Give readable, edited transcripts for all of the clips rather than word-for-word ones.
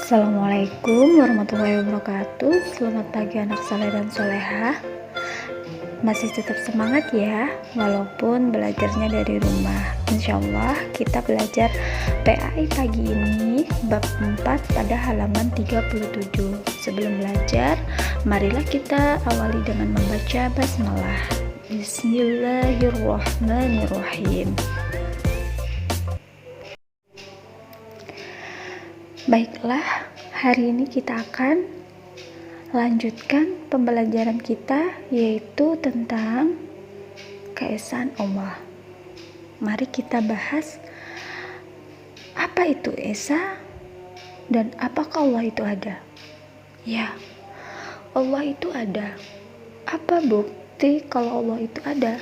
Assalamualaikum warahmatullahi wabarakatuh. Selamat pagi anak saleh dan solehah. Masih tetap semangat ya, walaupun belajarnya dari rumah. Insya Allah kita belajar PAI pagi ini bab 4 pada halaman 37. Sebelum belajar, marilah kita awali dengan membaca basmalah. Bismillahirrahmanirrahim. Baiklah, hari ini kita akan lanjutkan pembelajaran kita, yaitu tentang keesaan Allah. Mari kita bahas apa itu esa dan apakah Allah itu ada. Ya, Allah itu ada. Apa bukti kalau Allah itu ada?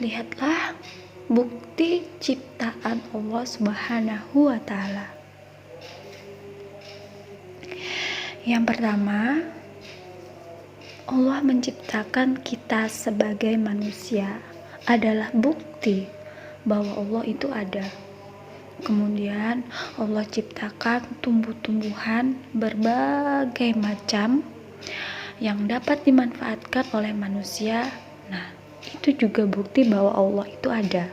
Lihatlah bukti ciptaan Allah Subhanahu wa Ta'ala. Yang pertama, Allah menciptakan kita sebagai manusia adalah bukti bahwa Allah itu ada. Kemudian Allah ciptakan tumbuh-tumbuhan berbagai macam yang dapat dimanfaatkan oleh manusia. Nah, itu juga bukti bahwa Allah itu ada.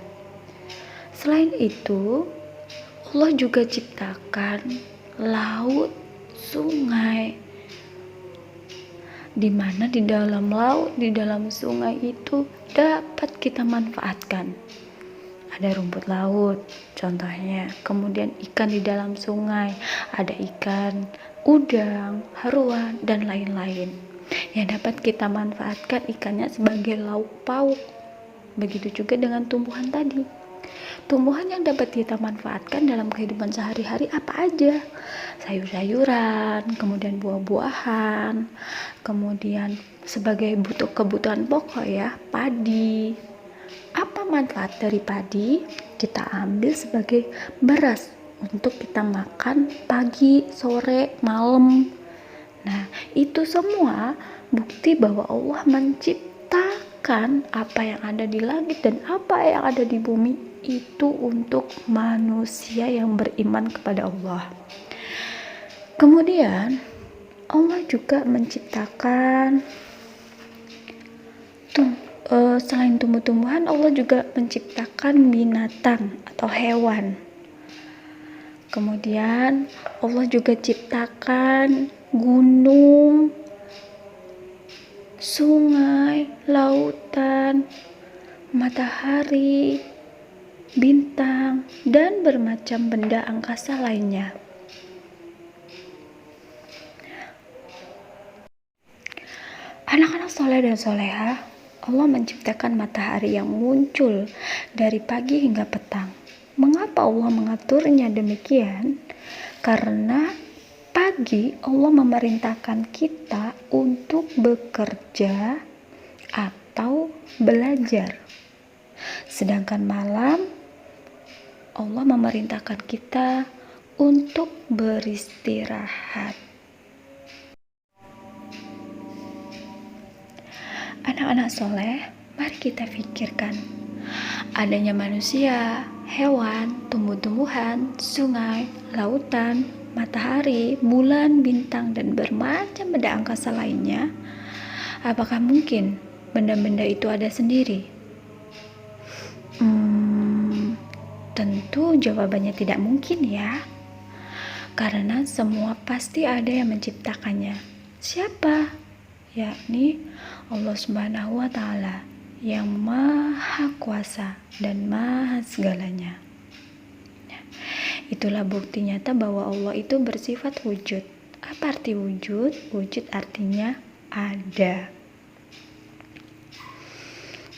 Selain itu, Allah juga ciptakan laut, sungai, di mana di dalam laut, di dalam sungai itu dapat kita manfaatkan. Ada rumput laut contohnya, kemudian ikan di dalam sungai, ada ikan udang, haruan, dan lain-lain yang dapat kita manfaatkan ikannya sebagai lauk pauk. Begitu juga dengan tumbuhan tadi. Tumbuhan yang dapat kita manfaatkan dalam kehidupan sehari-hari apa aja? Sayur-sayuran, kemudian buah-buahan, kemudian sebagai kebutuhan pokok ya, padi. Apa manfaat dari padi? Kita ambil sebagai beras untuk kita makan pagi, sore, malam. Nah, itu semua bukti bahwa Allah menciptakan apa yang ada di langit dan apa yang ada di bumi itu untuk manusia yang beriman kepada Allah. Kemudian Allah juga menciptakan selain tumbuh-tumbuhan, Allah juga menciptakan binatang atau hewan. Kemudian Allah juga ciptakan gunung, sungai, lautan, matahari, bintang, dan bermacam benda angkasa lainnya. Anak-anak soleh dan solehah, Allah menciptakan matahari yang muncul dari pagi hingga petang. Mengapa Allah mengaturnya demikian? Karena pagi Allah memerintahkan kita untuk bekerja atau belajar. Sedangkan malam Allah memerintahkan kita untuk beristirahat. Anak-anak soleh, mari kita pikirkan adanya manusia, hewan, tumbuh-tumbuhan, sungai, lautan, matahari, bulan, bintang, dan bermacam benda angkasa lainnya. Apakah mungkin benda-benda itu ada sendiri? Tentu jawabannya tidak mungkin ya, karena semua pasti ada yang menciptakannya. Siapa? Yakni Allah Subhanahu wa Ta'ala yang maha kuasa dan maha segalanya. Itulah bukti nyata bahwa Allah itu bersifat wujud. Apa arti wujud? Wujud artinya ada.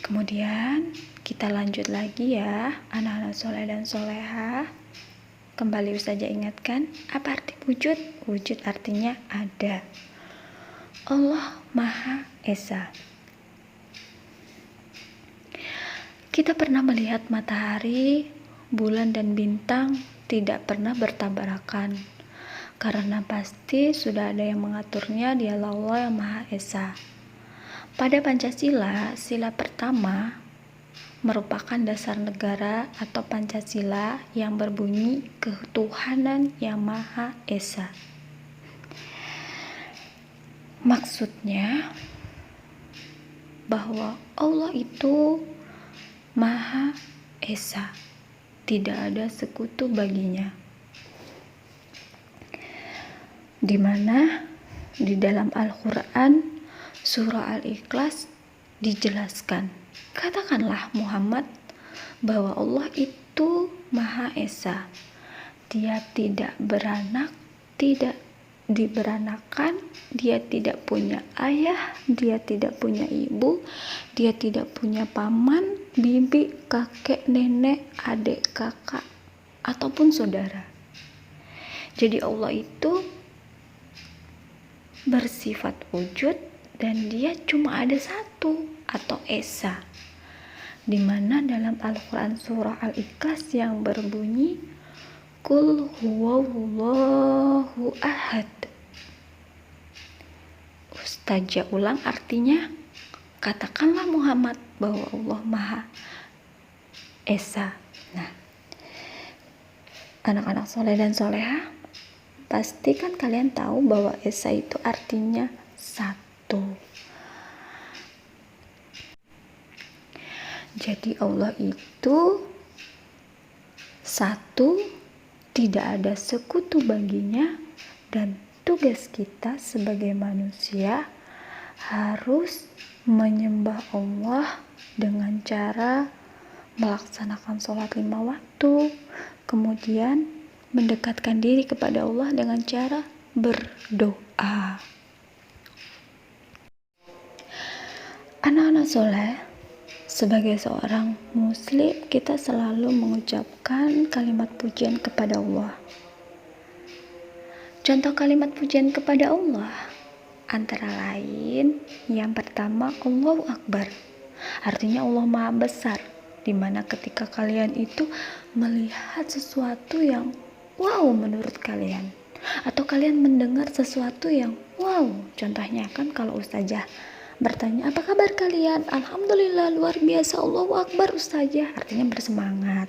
Kemudian kita lanjut lagi ya, anak-anak soleh dan solehah. Kembali Ustazah ingatkan, apa arti wujud? Wujud artinya ada. Allah Maha Esa. Kita pernah melihat matahari, bulan, dan bintang tidak pernah bertabrakan, karena pasti sudah ada yang mengaturnya. Dialah Allah yang Maha Esa. Pada Pancasila, sila pertama merupakan dasar negara atau Pancasila yang berbunyi ketuhanan yang Maha Esa. Maksudnya bahwa Allah itu Maha Esa, tidak ada sekutu baginya. Di mana di dalam Al-Quran surah Al-Ikhlas dijelaskan, katakanlah Muhammad bahwa Allah itu Maha Esa. Dia tidak beranak, tidak diberanakan, dia tidak punya ayah, dia tidak punya ibu, dia tidak punya paman, bibi, kakek, nenek, adik, kakak, ataupun saudara. Jadi Allah itu bersifat wujud dan dia cuma ada satu atau Esa, dimana dalam Al-Quran surah Al-Ikhlas yang berbunyi Qul huwallahu ahad. Ustazah ulang artinya, katakanlah Muhammad bahwa Allah Maha Esa. Nah, anak-anak soleh dan soleha, pasti kan kalian tahu bahwa Esa itu artinya satu. Jadi Allah itu satu, tidak ada sekutu baginya, dan tugas kita sebagai manusia harus menyembah Allah dengan cara melaksanakan sholat 5 waktu, kemudian mendekatkan diri kepada Allah dengan cara berdoa. Anak-anak soleh, sebagai seorang muslim, kita selalu mengucapkan kalimat pujian kepada Allah. Contoh kalimat pujian kepada Allah antara lain, yang pertama Allahu Akbar, artinya Allah Maha Besar, dimana ketika kalian itu melihat sesuatu yang wow menurut kalian, atau kalian mendengar sesuatu yang wow, contohnya kan kalau ustazah bertanya, apa kabar kalian? Alhamdulillah, luar biasa, Allahu Akbar ustazah, artinya bersemangat.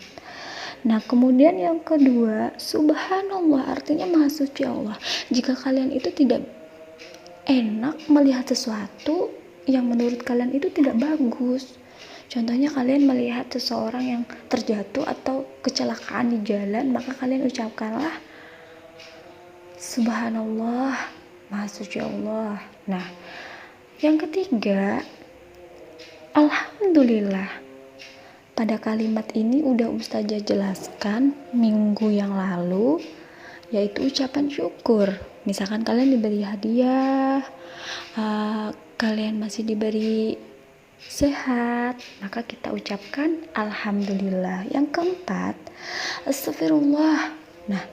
Nah, kemudian yang kedua, subhanallah, artinya maha suci Allah. Jika kalian itu tidak enak melihat sesuatu yang menurut kalian itu tidak bagus, contohnya kalian melihat seseorang yang terjatuh atau kecelakaan di jalan, maka kalian ucapkanlah subhanallah, maha suci Allah. Nah, yang ketiga, alhamdulillah. Pada kalimat ini udah ustazah jelaskan minggu yang lalu, yaitu ucapan syukur. Misalkan kalian diberi hadiah, kalian masih diberi sehat, maka kita ucapkan alhamdulillah. Yang keempat, astagfirullah. Nah,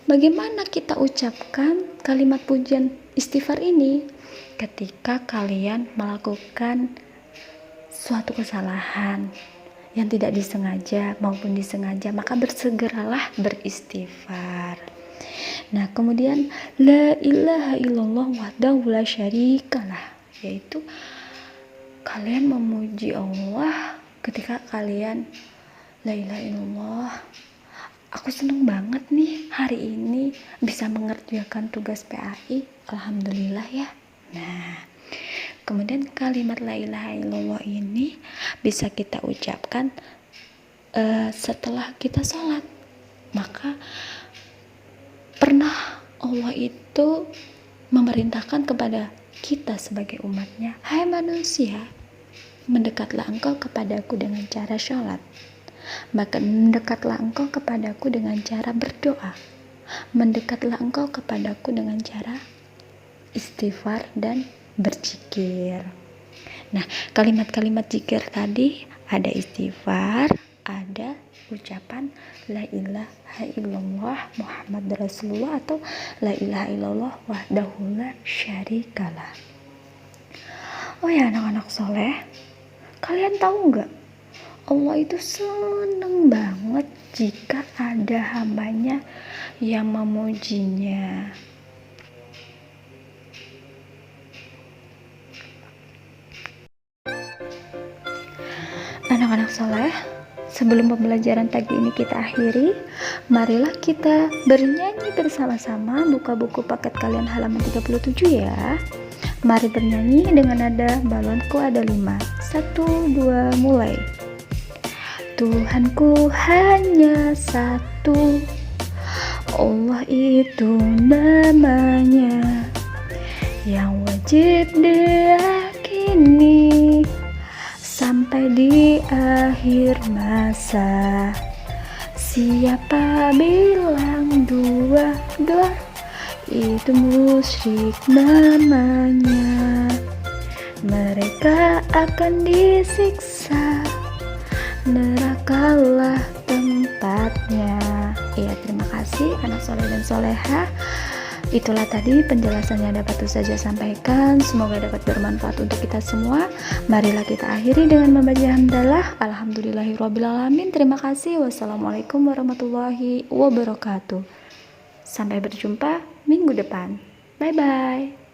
bagaimana kita ucapkan kalimat pujian istighfar ini? Ketika kalian melakukan suatu kesalahan yang tidak disengaja maupun disengaja, maka bersegeralah beristighfar. Nah, kemudian la ilaha illallah wahdahu la syarikalah, yaitu kalian memuji Allah ketika kalian la ilaha illallah, aku seneng banget nih hari ini bisa mengerjakan tugas PAI, alhamdulillah ya. Nah, kemudian kalimat la ilaha illallah ini bisa kita ucapkan setelah kita sholat. Maka pernah Allah itu memerintahkan kepada kita sebagai umatnya, hai manusia, mendekatlah engkau kepadaku dengan cara sholat, maka mendekatlah engkau kepadaku dengan cara berdoa, mendekatlah engkau kepadaku dengan cara istighfar dan berzikir. Nah, kalimat-kalimat zikir tadi ada istighfar, ada ucapan la ilaha illallah Muhammad Rasulullah atau la ilaha illallah wahdahu la syarikalah. Oh ya anak-anak soleh, kalian tahu nggak? Allah itu seneng banget jika ada hambanya yang memujinya. anak-anak soleh, sebelum pembelajaran pagi ini kita akhiri, marilah kita bernyanyi bersama-sama. Buka buku paket kalian halaman 37 ya. Mari bernyanyi dengan nada balonku ada 5. 1, 2, mulai. Tuhanku hanya satu, Allah itu namanya, yang wajib diyakini sampai di akhir masa. Siapa bilang dua itu musyrik namanya, mereka akan disiksa, nerakalah tempatnya. Iya, terima kasih anak soleh dan soleha. Itulah tadi penjelasan yang dapat Ustazah sampaikan. Semoga dapat bermanfaat untuk kita semua. Marilah kita akhiri dengan membaca hamdalah. Alhamdulillahirrabbilalamin. Terima kasih. Wassalamualaikum warahmatullahi wabarakatuh. Sampai berjumpa minggu depan. Bye-bye.